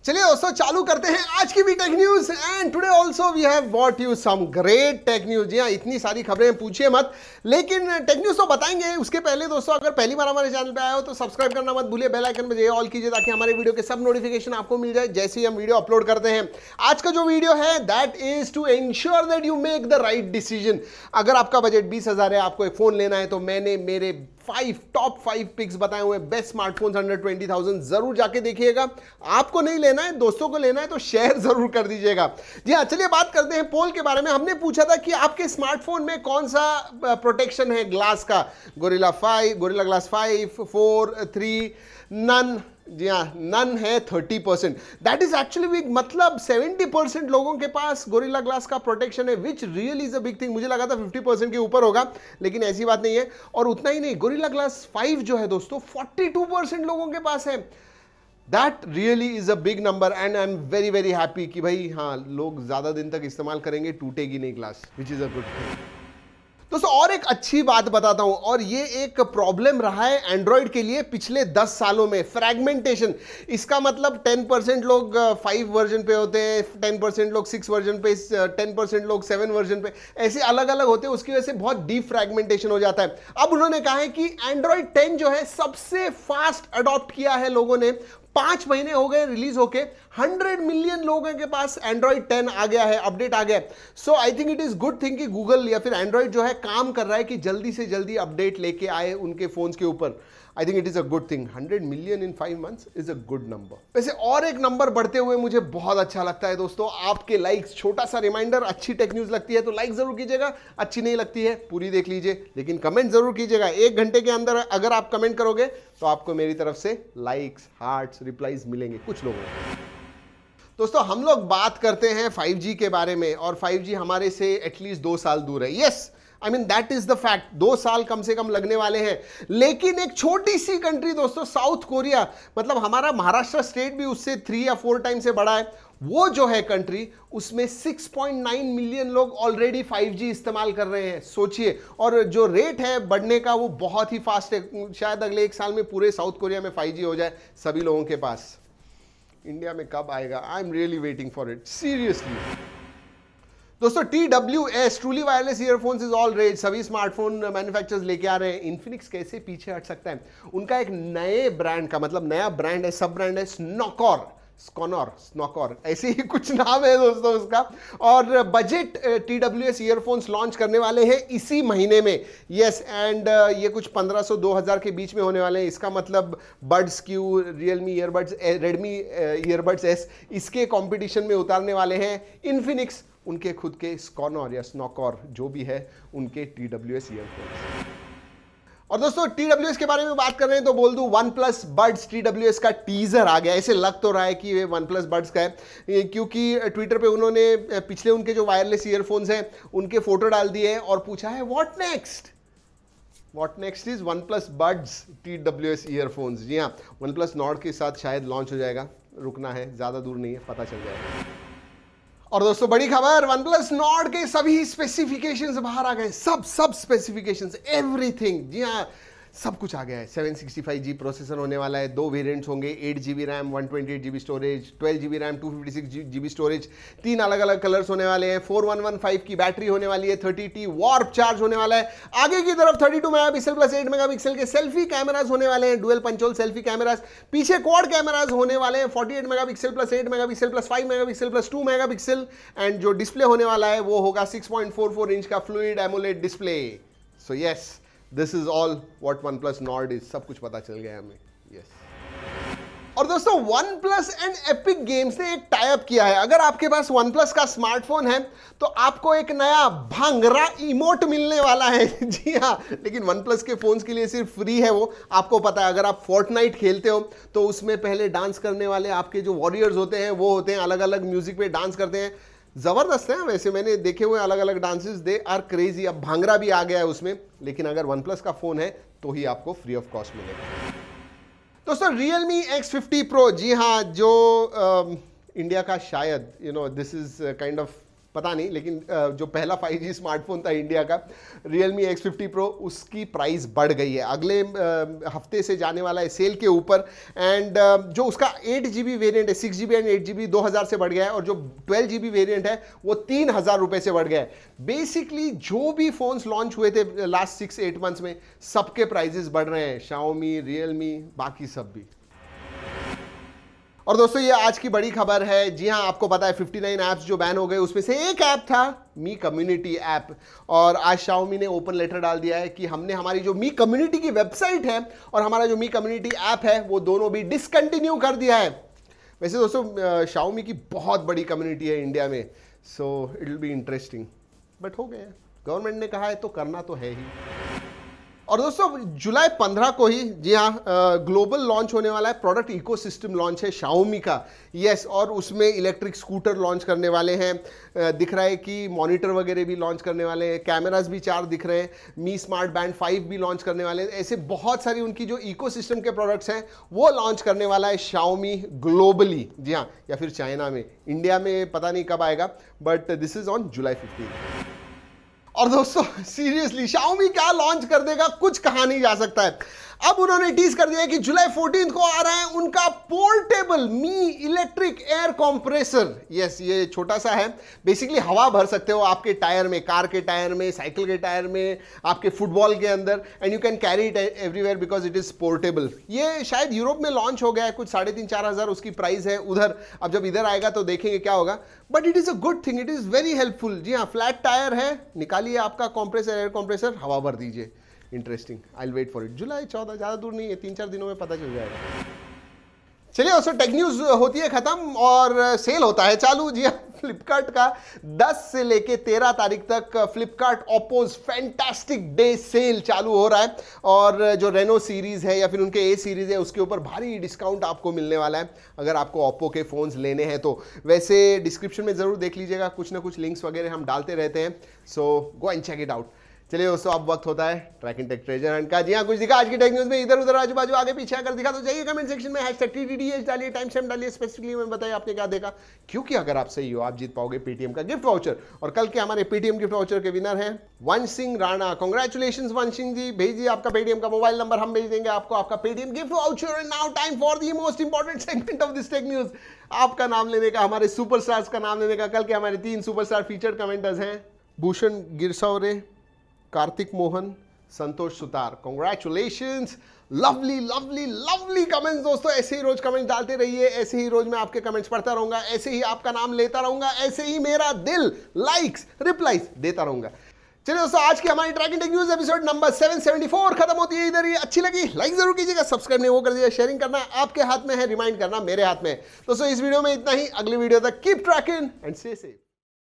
चलिए दोस्तों चालू करते हैं आज की भी tech news and today also we have brought you some great tech news. जी हाँ, इतनी सारी खबरें पूछिए मत, लेकिन टेक न्यूज तो बताएंगे। उसके पहले दोस्तों अगर पहली बार हमारे चैनल पे आए हो तो सब्सक्राइब करना मत भूलिए, बेल आइकन बजाइए, ऑल कीजिए ताकि हमारे वीडियो के सब नोटिफिकेशन आपको मिल जाए जैसे ही हम वीडियो अपलोड करते हैं। आज का जो वीडियो है that is to ensure that you make the right decision. अगर आपका बजट 20,000 है, आपको एक फोन लेना है, तो मैंने मेरे टॉप 5 पिक्स बताए हुए बेस्ट स्मार्टफोन्स अंडर 20,000 जरूर जाके देखिएगा। आपको नहीं लेना है, दोस्तों को लेना है तो शेयर जरूर कर दीजिएगा। जी हाँ, चलिए बात करते हैं पोल के बारे में। हमने पूछा था कि आपके स्मार्टफोन में कौन सा प्रोटेक्शन है ग्लास का। Gorilla glass 5, 4, 3, none. जी हाँ, नन है 30%। दैट इज एक्चुअली बिग, मतलब 70% लोगों के पास गोरिल्ला ग्लास का प्रोटेक्शन है, which really is a big thing. मुझे लगा था 50% के ऊपर होगा, लेकिन ऐसी बात नहीं है। और उतना ही नहीं, गोरिल्ला ग्लास 5 जो है दोस्तों 42% लोगों के पास है। That really is a big number and I am very very happy कि भाई हाँ, लोग ज्यादा दिन तक इस्तेमाल करेंगे, टूटेगी नहीं glass, which is a good thing. दोस्तों और एक अच्छी बात बताता हूं, और ये एक प्रॉब्लम रहा है एंड्रॉइड के लिए पिछले 10 सालों में, फ्रैगमेंटेशन। इसका मतलब 10% लोग 5 वर्जन पे होते हैं, 10% लोग 6 वर्जन पे, 10% लोग 7 वर्जन पे, ऐसे अलग अलग होते हैं। उसकी वजह से बहुत डीप फ्रैगमेंटेशन हो जाता है। अब उन्होंने कहा है कि एंड्रॉइड 10 जो है सबसे फास्ट अडॉप्ट किया है लोगों ने। 5 महीने हो गए रिलीज होके, 100 मिलियन लोगों के पास एंड्रॉइड 10 आ गया है, अपडेट आ गया। So I think it is good thing कि गूगल या फिर एंड्रॉइड जो है काम कर रहा है कि जल्दी से जल्दी अपडेट लेके आए उनके फोन्स के ऊपर। आई think it is a good thing. 100 million in 5 months is a good number. वैसे और एक नंबर बढ़ते हुए मुझे बहुत अच्छा लगता है दोस्तों, आपके लाइक्स। छोटा सा रिमाइंडर, अच्छी टेक न्यूज लगती है तो लाइक जरूर कीजिएगा, अच्छी नहीं लगती है पूरी देख लीजिए, लेकिन कमेंट जरूर कीजिएगा। 1 घंटे के अंदर अगर आप कमेंट करोगे तो आपको मेरी तरफ से लाइक्स, हार्ट्स, रिप्लाईज मिलेंगे कुछ लोगों को। दोस्तों हम लोग बात करते हैं 5G के बारे में, और 5G हमारे से एटलीस्ट 2 साल दूर है। Yes, I mean that is the fact. 2 साल कम से कम लगने वाले हैं। लेकिन एक छोटी सी कंट्री दोस्तों, साउथ कोरिया, मतलब हमारा महाराष्ट्र स्टेट भी उससे 3 या 4 टाइम से बड़ा है। वो जो है कंट्री, उसमें 6.9 मिलियन लोग ऑलरेडी 5G इस्तेमाल कर रहे हैं। सोचिए, और जो रेट है बढ़ने का वो बहुत ही फास्ट है। शायद अगले 1 साल में पूरे साउथ कोरिया में 5G हो जाए सभी लोगों के पास। इंडिया में कब आएगा? I am really waiting for it, seriously. दोस्तों TWS truly wireless earphones is all rage, सभी स्मार्टफोन मैन्युफैक्चरर्स लेके आ रहे हैं। इन्फिनिक्स कैसे पीछे हट सकता है? उनका एक नए ब्रांड का, मतलब नया ब्रांड है, सब ब्रांड है स्नॉकर, ऐसे ही कुछ नाम है दोस्तों उसका। और बजट TWS ईयरफोन्स लॉन्च करने वाले हैं इसी महीने में। यस, एंड ये कुछ 1500-2000 के बीच में होने वाले हैं। इसका मतलब buds Q, Realme earbuds, Redmi earbuds S, इसके कंपटीशन में उतारने वाले हैं इन्फिनिक्स उनके खुद के स्कॉनर या स्नॉकर जो भी है उनके TWS ईयरफोन्स। और दोस्तों TWS के बारे में बात कर रहे हैं तो बोल दूं, OnePlus Buds TWS का टीजर आ गया। ऐसे लग तो रहा है कि ये OnePlus Buds का है, क्योंकि ट्विटर पे उन्होंने पिछले उनके जो वायरलेस ईयरफोन्स हैं उनके फोटो डाल दिए हैं और पूछा है what next is OnePlus Buds TWS earphones. जी हाँ, OnePlus Nord के साथ शायद लॉन्च हो जाएगा, रुकना है, ज्यादा दूर नहीं है, पता चल जाएगा। और दोस्तों बड़ी खबर, OnePlus Nord के सभी स्पेसिफिकेशंस बाहर आ गए। सब स्पेसिफिकेशंस, एवरीथिंग। जी हाँ, सब कुछ आ गया है। 765G प्रोसेसर होने वाला है, 2 वेरिएंट्स होंगे, 8GB RAM, 128GB storage, 12GB RAM, 256GB storage, 3 अलग अलग कलर्स होने वाले हैं, 4115 की बैटरी होने वाली है, 30T वार्प चार्ज होने वाला है। आगे की तरफ 32 मेगापिक्सल प्लस 8 मेगापिक्सल के सेल्फी कैमराज होने वाले हैं, dual punch hole selfie cameras. पीछे क्वाड कैमराज होने वाले हैं, 48 megapixel plus 8 megapixel plus 5 megapixel plus 2 megapixel. And जो डिस्प्ले होने वाला है वो होगा 6.44 इंच का fluid AMOLED display. So yes, this is all what OnePlus Nord is. सब कुछ पता चल गया हमें। यस। और दोस्तों OnePlus एंड एपिक गेम्स ने एक टाई अप किया है। अगर आपके पास OnePlus का स्मार्टफोन है तो आपको एक नया भांगरा इमोट मिलने वाला है। जी हाँ, लेकिन OnePlus के फोन्स के लिए सिर्फ फ्री है वो। आपको पता है, अगर आप Fortnite खेलते हो तो उसमें पहले डांस करने वाले आपके जो वॉरियर्स होते हैं वो होते हैं, अलग अलग म्यूजिक पे डांस करते हैं, जबरदस्त है। वैसे मैंने देखे हुए अलग अलग डांसेस, दे आर क्रेजी। अब भांगरा भी आ गया है उसमें, लेकिन अगर OnePlus का फोन है तो ही आपको फ्री ऑफ कॉस्ट मिलेगा। दोस्तों Realme X50 Pro, जी हाँ, जो इंडिया का शायद दिस इज काइंड ऑफ पता नहीं, लेकिन जो पहला 5G स्मार्टफोन था इंडिया का Realme X50 Pro, उसकी प्राइस बढ़ गई है। अगले हफ्ते से जाने वाला है सेल के ऊपर। एंड जो उसका 8GB वेरिएंट है, 6GB एंड 8GB 2000 से बढ़ गया है, और जो 12GB वेरिएंट है वो 3000 रुपए से बढ़ गया है। बेसिकली जो भी फोन्स लॉन्च हुए थे लास्ट 6-8 मंथ्स में, सबके प्राइजेस बढ़ रहे हैं, Xiaomi, Realme, बाकी सब भी। और दोस्तों ये आज की बड़ी खबर है। जी हाँ, आपको पता है 59 ऐप्स जो बैन हो गए, उसमें से एक ऐप था मी कम्युनिटी ऐप, और आज Xiaomi ने ओपन लेटर डाल दिया है कि हमने हमारी जो मी कम्युनिटी की वेबसाइट है और हमारा जो मी कम्युनिटी ऐप है वो दोनों भी डिसकंटिन्यू कर दिया है। वैसे दोस्तों Xiaomi की बहुत बड़ी कम्युनिटी है इंडिया में, so it will be interesting, but हो गया, गवर्नमेंट ने कहा है तो करना तो है ही। और दोस्तों जुलाई 15 को ही, जी हाँ, ग्लोबल लॉन्च होने वाला है, प्रोडक्ट इकोसिस्टम लॉन्च है Xiaomi का। यस, और उसमें इलेक्ट्रिक स्कूटर लॉन्च करने वाले हैं। दिख रहा है कि मॉनिटर वगैरह भी लॉन्च करने वाले हैं, कैमरास भी 4 दिख रहे हैं, मी स्मार्ट बैंड 5 भी लॉन्च करने वाले हैं। ऐसे बहुत सारी उनकी जो इकोसिस्टम के प्रोडक्ट्स हैं वो लॉन्च करने वाला है Xiaomi ग्लोबली। जी हाँ, या फिर चाइना में, इंडिया में पता नहीं कब आएगा, but this is on July 15। और दोस्तों सीरियसली Xiaomi क्या लॉन्च कर देगा, कुछ कहा नहीं जा सकता है। अब उन्होंने टीज कर दिया है कि जुलाई 14 को आ रहा है उनका पोर्टेबल मी इलेक्ट्रिक एयर कॉम्प्रेसर। यस, ये छोटा सा है, बेसिकली हवा भर सकते हो आपके टायर में, कार के टायर में, साइकिल के टायर में, आपके फुटबॉल के अंदर, and you can carry it everywhere because it is portable. ये शायद यूरोप में लॉन्च हो गया है, कुछ 3,500-4 हज़ार उसकी प्राइस है उधर। अब जब इधर आएगा तो देखेंगे क्या होगा, but it is a good thing, it is very helpful. जी हाँ, फ्लैट टायर है, निकालिए आपका कॉम्प्रेसर, एयर कॉम्प्रेसर, हवा भर दीजिए। Interesting, I will wait for it. जुलाई 14 ज़्यादा दूर नहीं है, 3-4 दिनों में पता चल जाएगा। चलिए दोस्तों, टेक न्यूज़ होती है ख़त्म और सेल होता है चालू। जी हाँ, फ्लिपकार्ट का 10 से लेके 13 तारीख तक फ्लिपकार्ट ओप्पोज फैंटास्टिक डे सेल चालू हो रहा है, और जो रेनो सीरीज़ है या फिर उनके ए सीरीज़ है उसके ऊपर भारी डिस्काउंट आपको मिलने वाला है अगर आपको ओप्पो के फ़ोन्स लेने हैं तो। वैसे डिस्क्रिप्शन में ज़रूर देख लीजिएगा, कुछ ना कुछ लिंक्स वगैरह हम डालते रहते हैं, so go and check it out. चलिए दोस्तों, अब वक्त होता है track and tech treasure hunt का। जी हाँ, कुछ दिखा आज की टेक न्यूज़ में, इधर उधर आजू बाजू आगे पीछे अगर दिखा तो जाइए कमेंट सेक्शन में #TTDH डालिए, टाइम स्टैम्प डालिए, स्पेसिफिकली मैं बताइए आपने क्या देखा, क्योंकि अगर आप सही हो आप जीत पाओगे पेटीएम का गिफ्ट वाउचर। और कल के हमारे पेटीएम गिफ्ट वाउचर के विनर हैं वंश सिंह राणा। कॉन्ग्रेचुलेशन वंश सिंह जी, भेजिए आपका पेटीएम का मोबाइल नंबर, हम भेज देंगे आपको आपका Paytm gift voucher. And now time for the most important segment of this tech news, आपका नाम लेने का, हमारे सुपरस्टार्स का नाम लेने का। कल के हमारे 3 सुपरस्टार फीचर्ड कमेंटर्स हैं Bhushan Girsaure, Kartik Mohan, Santosh Sutar. Congratulations, lovely lovely lovely comments दोस्तों। ऐसे ही रोज कमेंट्स डालते रहिए, ऐसे ही रोज मैं आपके कमेंट्स पढ़ता रहूंगा, ऐसे ही आपका नाम लेता रहूंगा, ऐसे ही मेरा दिल लाइक्स रिप्लाईज देता रहूंगा। चलिए दोस्तों, आज की हमारी track and tech news episode number 774 खत्म होती है इधर ही। अच्छी लगी लाइक जरूर कीजिएगा, सब्सक्राइब नहीं वो कर दीजिएगा, शेयरिंग करना आपके हाथ में है, रिमाइंड करना मेरे हाथ में है। दोस्तों इस वीडियो में इतना ही, अगली वीडियो तक keep trekking and stay safe.